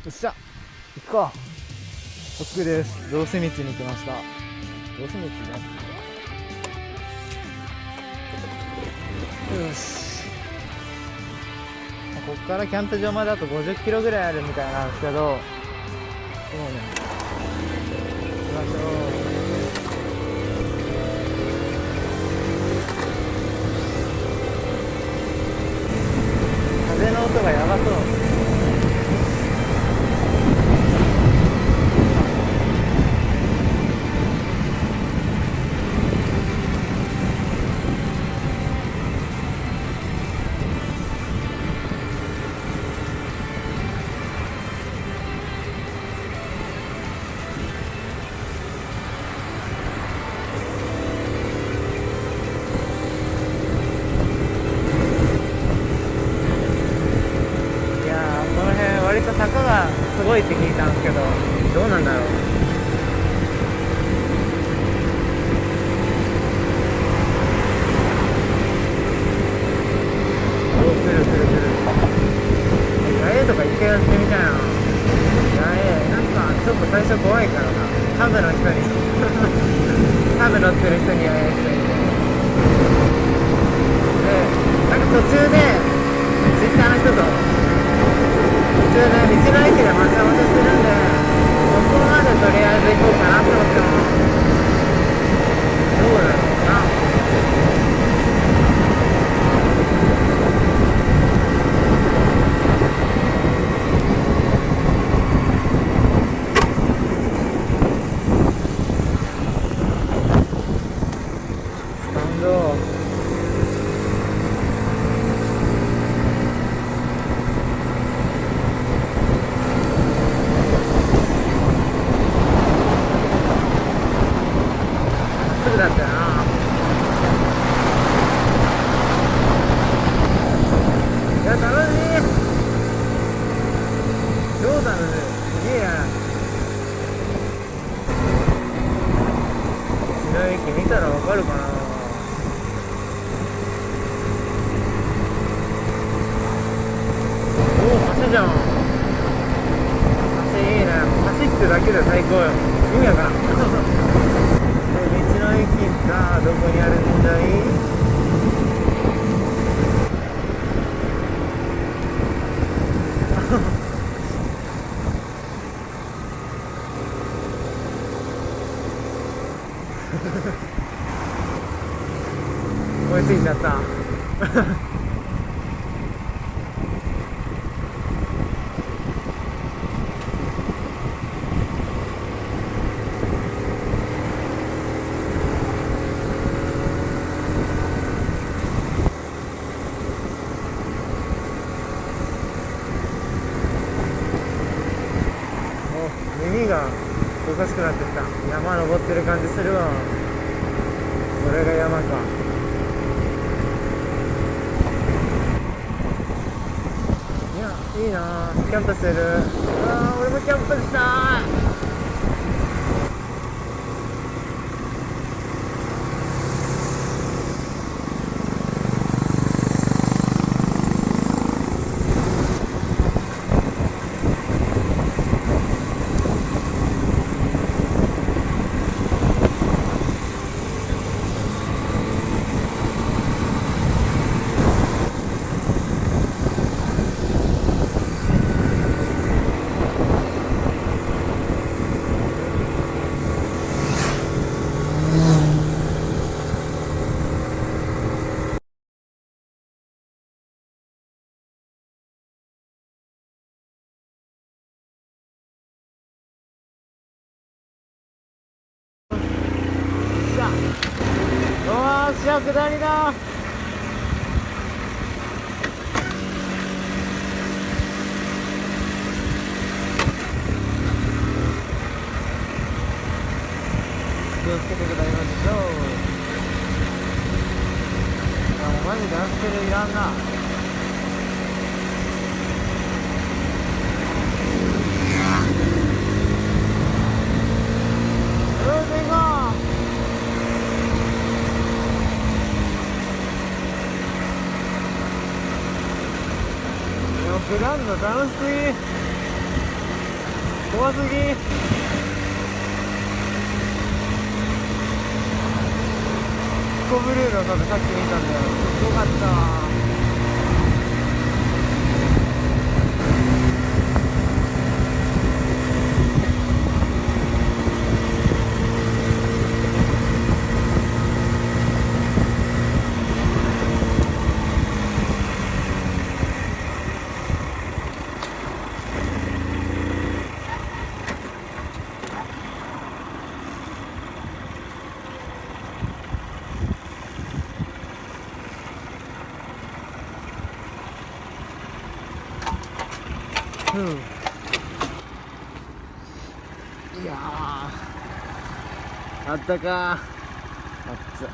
っしゃ行くか。僕です。どうせ道に来ました。どうせ道ね。よし、こっからキャンプ場まであと50キロぐらいあるみたいなんですけど、そうね、行きましょう。風の音がやばそう。いやー、この辺割と坂がすごいって聞いたんですけど、どうなんだろう。お、来る来る来る。野営とか一回やってみたいな。野営なんかちょっと最初怖いからな、ハブの人にハブ乗ってる人に野営してみて、でなんか途中でツイッターの人と途中で道の駅で待ち合わせしてるんで、そこまでとりあえず行こうかなって思ってます。どうだろうな。スタンドすぐだったよな。いや、楽しい。超楽しい。すげえや。道の駅見たらわかるかな。おお、橋じゃん。橋いいね。橋ってだけで最高よ。意味わからん。で、道の駅がどこにあるんだい。追いついちゃった。お、耳がおかしくなってきた。山登ってる感じするわ。これが山か。いや、いいなぁ、キャンプしてる。うわー、俺もキャンプしたい。よーしゃ、下りだ。気をつけて下りましょう。いや、もうマジでアクセルいらんな。行こう。いや、下るの楽しい。怖すぎ。コブルーの壁さっき見たんだよ。よかったわ。いやー、あったかー。あっつ。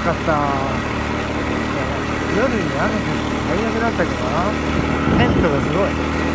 かった。夜に雨降って最悪だったけどな。テントがすごい。